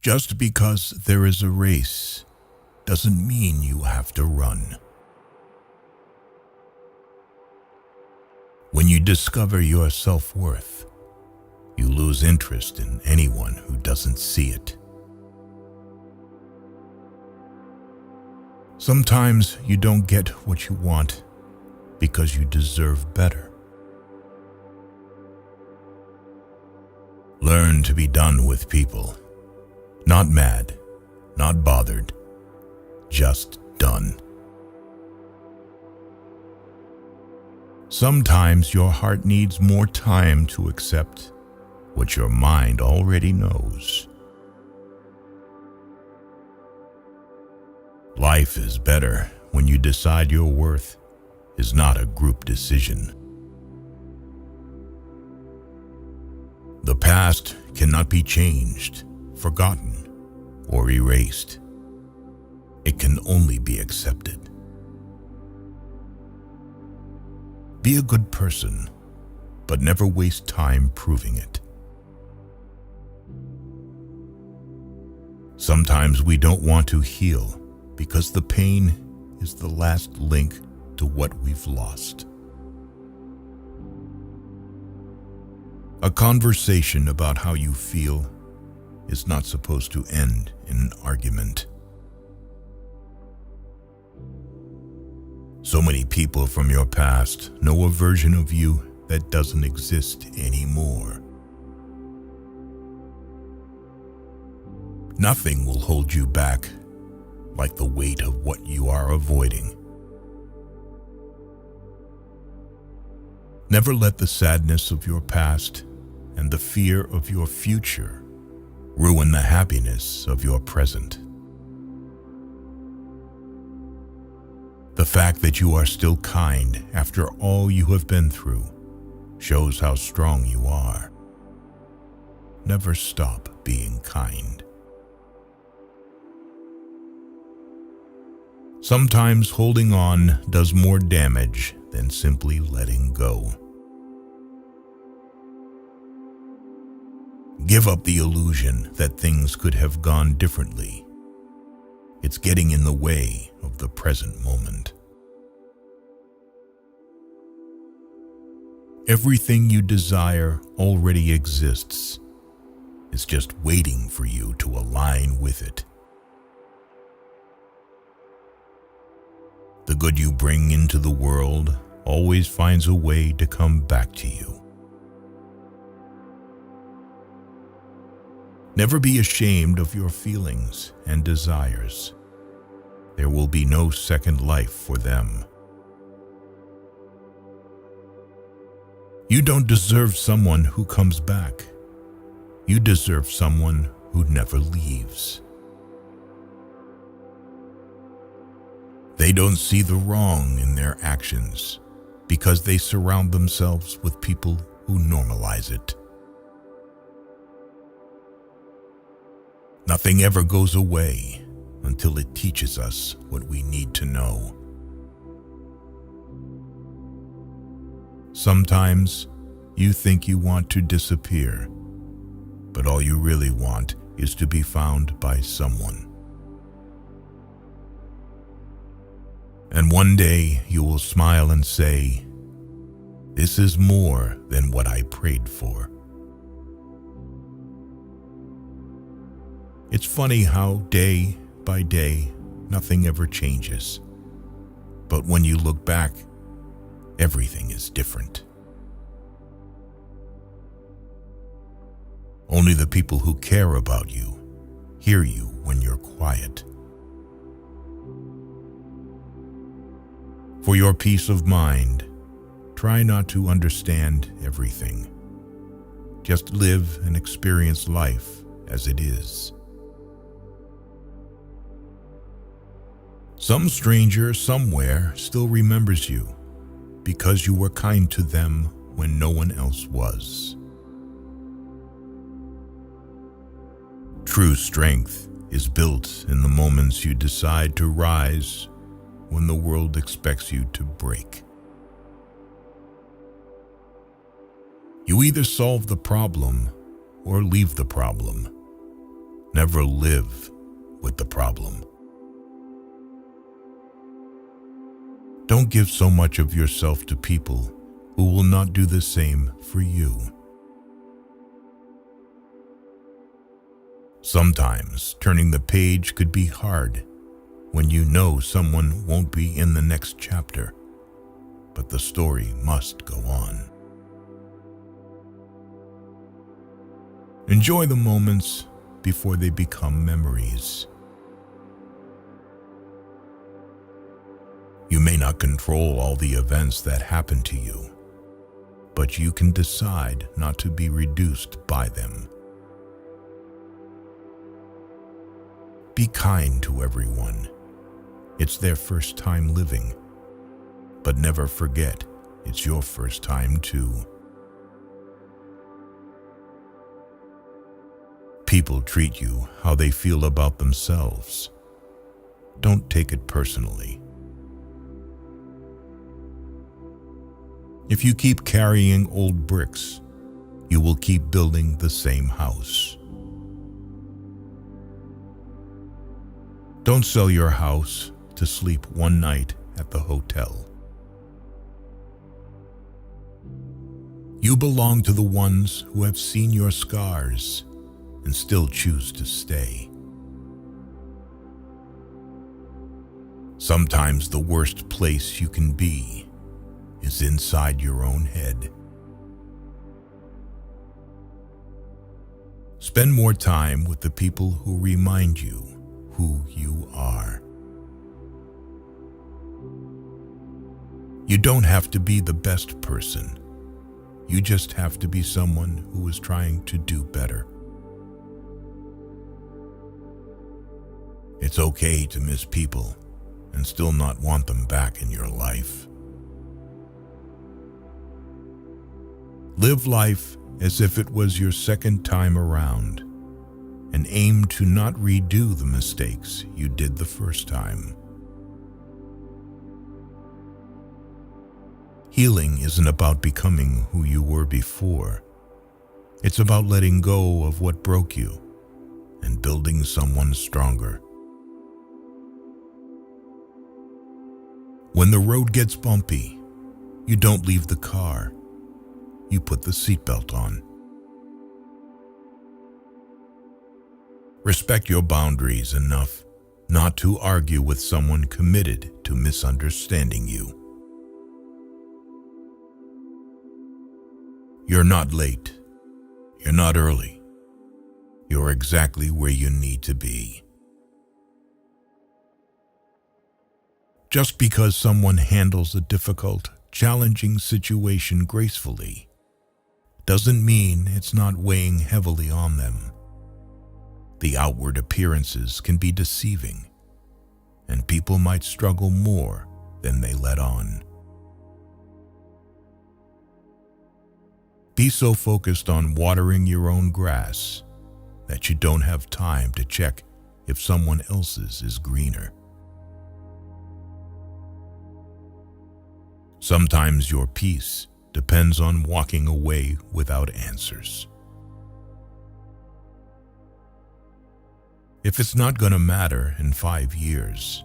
Just because there is a race doesn't mean you have to run. When you discover your self-worth, you lose interest in anyone who doesn't see it. Sometimes you don't get what you want because you deserve better. Learn to be done with people. Not mad, not bothered, just done. Sometimes your heart needs more time to accept what your mind already knows. Life is better when you decide your worth is not a group decision. The past cannot be changed, forgotten, or erased. It can only be accepted. Be a good person, but never waste time proving it. Sometimes we don't want to heal because the pain is the last link to what we've lost. A conversation about how you feel is not supposed to end in an argument. So many people from your past know a version of you that doesn't exist anymore. Nothing will hold you back like the weight of what you are avoiding. Never let the sadness of your past and the fear of your future ruin the happiness of your present. The fact that you are still kind after all you have been through shows how strong you are. Never stop being kind. Sometimes holding on does more damage than simply letting go. Give up the illusion that things could have gone differently. It's getting in the way of the present moment. Everything you desire already exists. It's just waiting for you to align with it. The good you bring into the world always finds a way to come back to you. Never be ashamed of your feelings and desires. There will be no second life for them. You don't deserve someone who comes back. You deserve someone who never leaves. They don't see the wrong in their actions because they surround themselves with people who normalize it. Nothing ever goes away until it teaches us what we need to know. Sometimes you think you want to disappear, but all you really want is to be found by someone. And one day you will smile and say, "This is more than what I prayed for." It's funny how day by day nothing ever changes. But when you look back, everything is different. Only the people who care about you hear you when you're quiet. For your peace of mind, try not to understand everything. Just live and experience life as it is. Some stranger somewhere still remembers you because you were kind to them when no one else was. True strength is built in the moments you decide to rise when the world expects you to break. You either solve the problem or leave the problem. Never live with the problem. Don't give so much of yourself to people who will not do the same for you. Sometimes turning the page could be hard when you know someone won't be in the next chapter, but the story must go on. Enjoy the moments before they become memories. You may not control all the events that happen to you, but you can decide not to be reduced by them. Be kind to everyone. It's their first time living, but never forget it's your first time too. People treat you how they feel about themselves. Don't take it personally. If you keep carrying old bricks, you will keep building the same house. Don't sell your house to sleep one night at the hotel. You belong to the ones who have seen your scars and still choose to stay. Sometimes the worst place you can be is inside your own head. Spend more time with the people who remind you who you are. You don't have to be the best person. You just have to be someone who is trying to do better. It's okay to miss people and still not want them back in your life. Live life as if it was your second time around, and aim to not redo the mistakes you did the first time. Healing isn't about becoming who you were before. It's about letting go of what broke you and building someone stronger. When the road gets bumpy, you don't leave the car. You put the seatbelt on. Respect your boundaries enough not to argue with someone committed to misunderstanding you. You're not late. You're not early. You're exactly where you need to be. Just because someone handles a difficult, challenging situation gracefully doesn't mean it's not weighing heavily on them. The outward appearances can be deceiving, and people might struggle more than they let on. Be so focused on watering your own grass that you don't have time to check if someone else's is greener. Sometimes your peace depends on walking away without answers. If it's not going to matter in 5 years,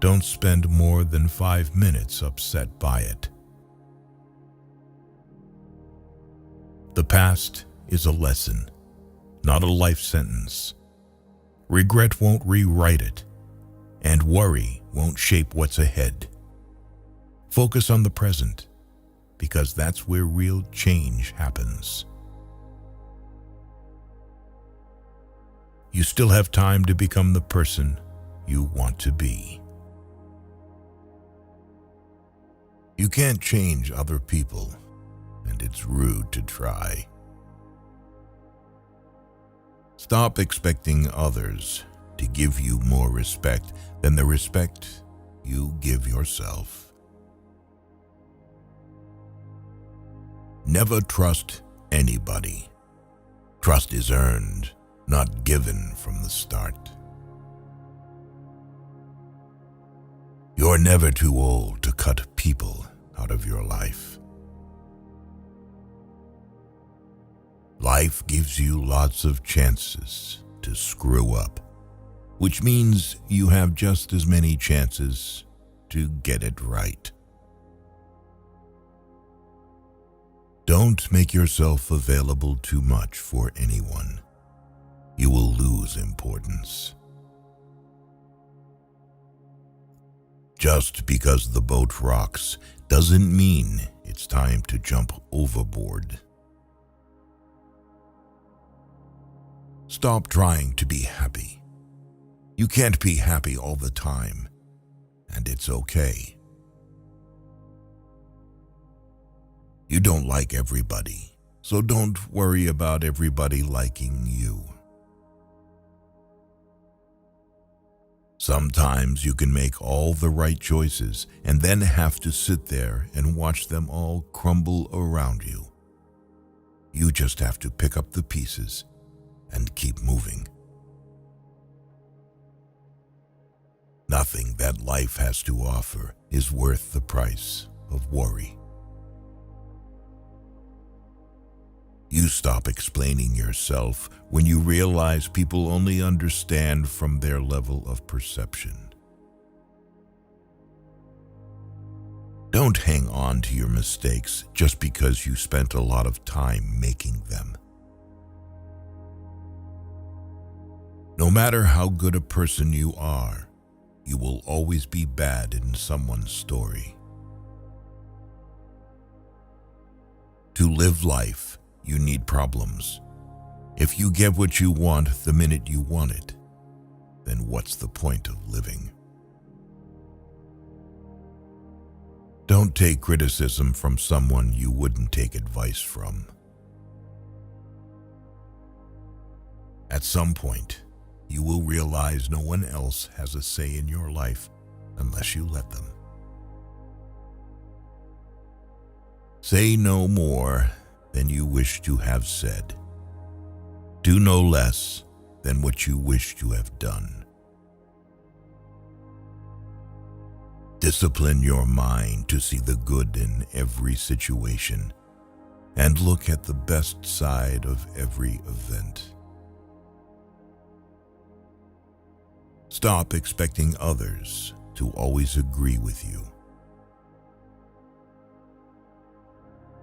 don't spend more than 5 minutes upset by it. The past is a lesson, not a life sentence. Regret won't rewrite it, and worry won't shape what's ahead. Focus on the present, because that's where real change happens. You still have time to become the person you want to be. You can't change other people, and it's rude to try. Stop expecting others to give you more respect than the respect you give yourself. Never trust anybody. Trust is earned, not given from the start. You're never too old to cut people out of your life. Life gives you lots of chances to screw up, which means you have just as many chances to get it right. Don't make yourself available too much for anyone. You will lose importance. Just because the boat rocks doesn't mean it's time to jump overboard. Stop trying to be happy. You can't be happy all the time, and it's okay. You don't like everybody, so don't worry about everybody liking you. Sometimes you can make all the right choices and then have to sit there and watch them all crumble around you. You just have to pick up the pieces and keep moving. Nothing that life has to offer is worth the price of worry. You stop explaining yourself when you realize people only understand from their level of perception. Don't hang on to your mistakes just because you spent a lot of time making them. No matter how good a person you are, you will always be bad in someone's story. To live life, you need problems. If you get what you want the minute you want it, then what's the point of living? Don't take criticism from someone you wouldn't take advice from. At some point, you will realize no one else has a say in your life unless you let them. Say no more than you wish to have said. Do no less than what you wish to have done. Discipline your mind to see the good in every situation and look at the best side of every event. Stop expecting others to always agree with you.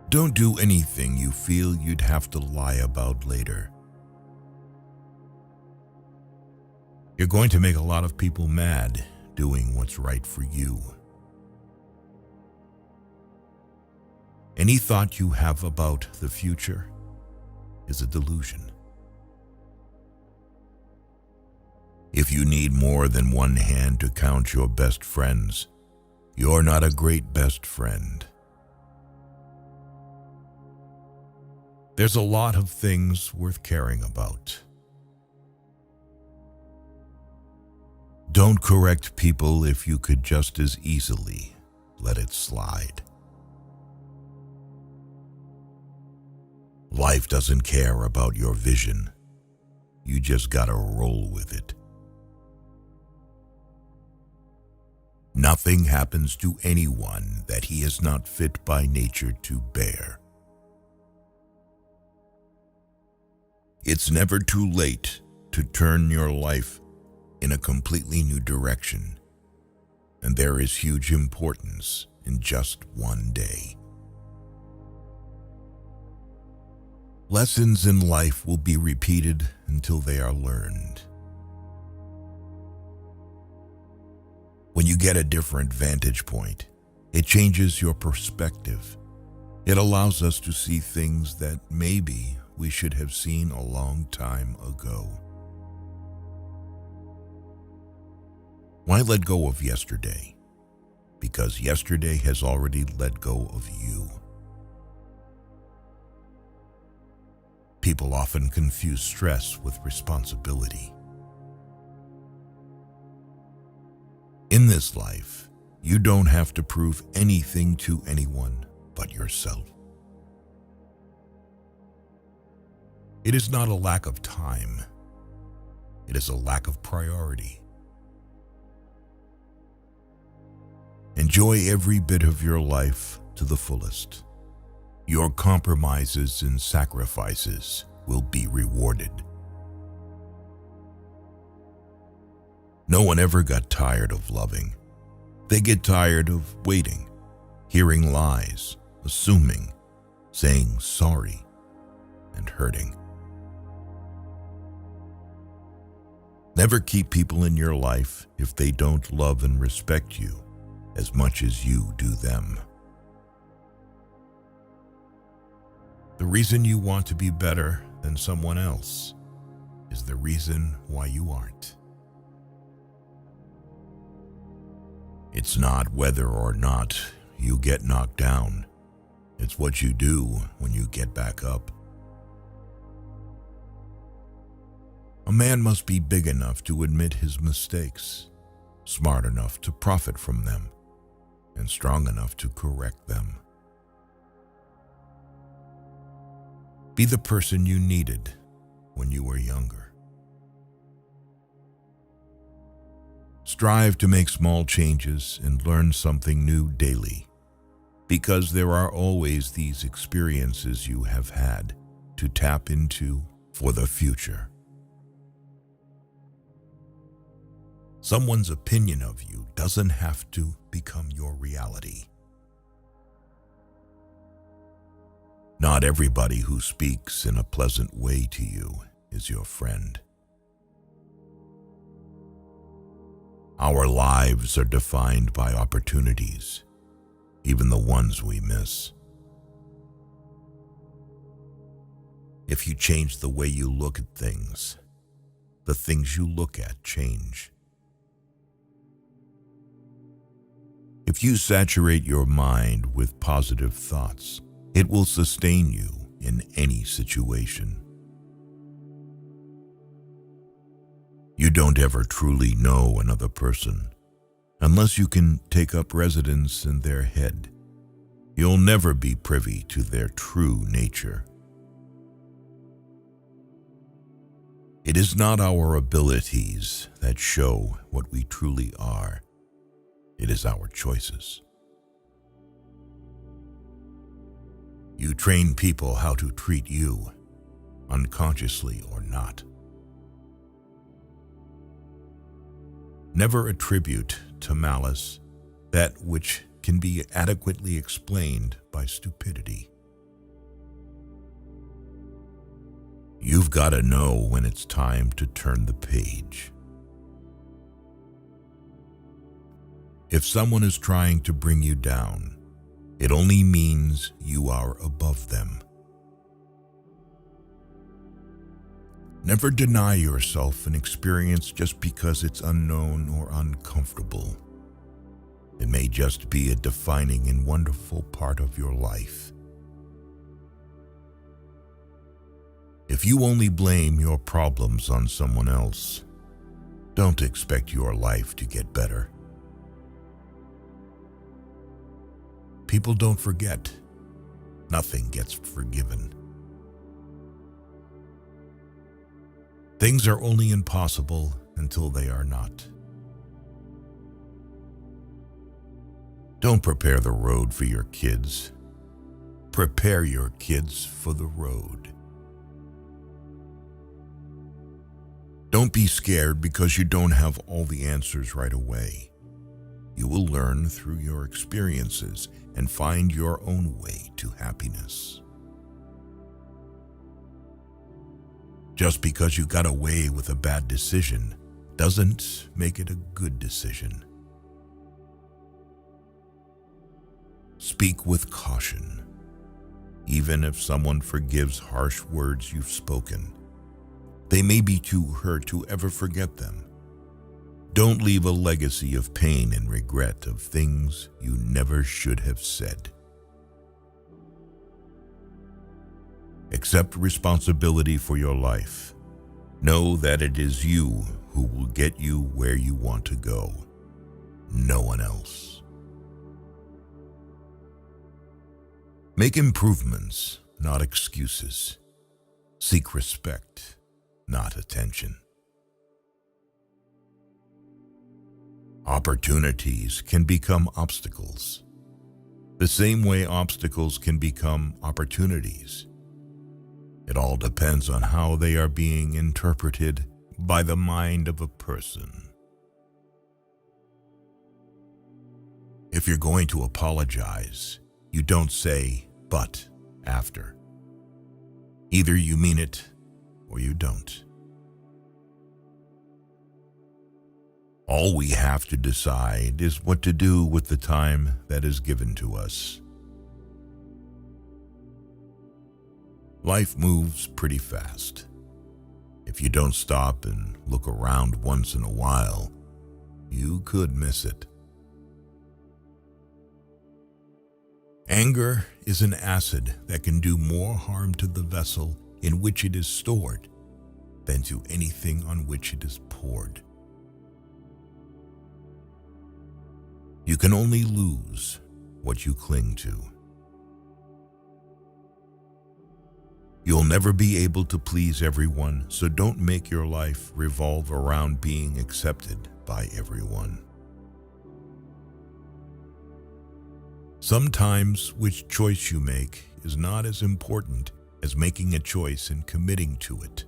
Don't do anything you feel you'd have to lie about later. You're going to make a lot of people mad doing what's right for you. Any thought you have about the future is a delusion. If you need more than one hand to count your best friends, you're not a great best friend. There's a lot of things worth caring about. Don't correct people if you could just as easily let it slide. Life doesn't care about your vision. You just gotta roll with it. Nothing happens to anyone that he is not fit by nature to bear. It's never too late to turn your life in a completely new direction, and there is huge importance in just one day. Lessons in life will be repeated until they are learned. When you get a different vantage point, it changes your perspective. It allows us to see things that maybe we should have seen a long time ago. Why let go of yesterday? Because yesterday has already let go of you. People often confuse stress with responsibility. In this life, you don't have to prove anything to anyone but yourself. It is not a lack of time. It is a lack of priority. Enjoy every bit of your life to the fullest. Your compromises and sacrifices will be rewarded. No one ever got tired of loving. They get tired of waiting, hearing lies, assuming, saying sorry, and hurting. Never keep people in your life if they don't love and respect you as much as you do them. The reason you want to be better than someone else is the reason why you aren't. It's not whether or not you get knocked down. It's what you do when you get back up. A man must be big enough to admit his mistakes, smart enough to profit from them, and strong enough to correct them. Be the person you needed when you were younger. Strive to make small changes and learn something new daily, because there are always these experiences you have had to tap into for the future. Someone's opinion of you doesn't have to become your reality. Not everybody who speaks in a pleasant way to you is your friend. Our lives are defined by opportunities, even the ones we miss. If you change the way you look at things, the things you look at change. If you saturate your mind with positive thoughts, it will sustain you in any situation. You don't ever truly know another person unless you can take up residence in their head. You'll never be privy to their true nature. It is not our abilities that show what we truly are. It is our choices. You train people how to treat you, unconsciously or not. Never attribute to malice that which can be adequately explained by stupidity. You've got to know when it's time to turn the page. If someone is trying to bring you down, it only means you are above them. Never deny yourself an experience just because it's unknown or uncomfortable. It may just be a defining and wonderful part of your life. If you only blame your problems on someone else, don't expect your life to get better. People don't forget. Nothing gets forgiven. Things are only impossible until they are not. Don't prepare the road for your kids. Prepare your kids for the road. Don't be scared because you don't have all the answers right away. You will learn through your experiences and find your own way to happiness. Just because you got away with a bad decision doesn't make it a good decision. Speak with caution. Even if someone forgives harsh words you've spoken, they may be too hurt to ever forget them. Don't leave a legacy of pain and regret of things you never should have said. Accept responsibility for your life. Know that it is you who will get you where you want to go, no one else. Make improvements, not excuses. Seek respect, not attention. Opportunities can become obstacles, the same way obstacles can become opportunities. It all depends on how they are being interpreted by the mind of a person. If you're going to apologize, you don't say "but" after. Either you mean it or you don't. All we have to decide is what to do with the time that is given to us. Life moves pretty fast. If you don't stop and look around once in a while, you could miss it. Anger is an acid that can do more harm to the vessel in which it is stored than to anything on which it is poured. You can only lose what you cling to. You'll never be able to please everyone, so don't make your life revolve around being accepted by everyone. Sometimes which choice you make is not as important as making a choice and committing to it.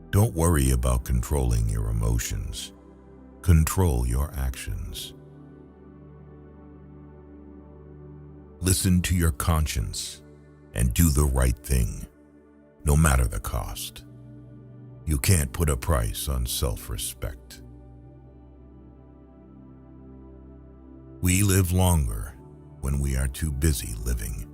Don't worry about controlling your emotions. Control your actions. Listen to your conscience and do the right thing, no matter the cost. You can't put a price on self-respect. We live longer when we are too busy living.